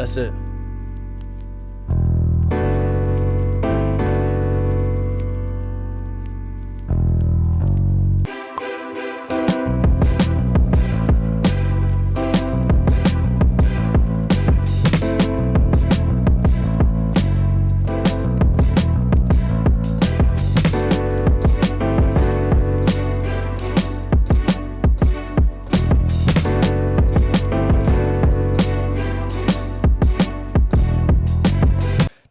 That's it.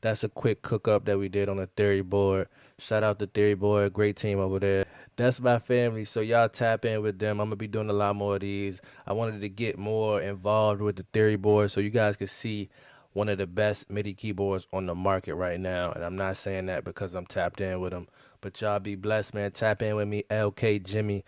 That's a quick cook up that we did on the Theory board. Shout out to Theory board, great team over there. That's my family, so y'all tap in with them. I'm gonna be doing a lot more of these. I wanted to get more involved with the Theory board so you guys could see one of the best MIDI keyboards on the market right now. And I'm not saying that because I'm tapped in with them. But y'all be blessed, man. Tap in with me, LK Jimmy.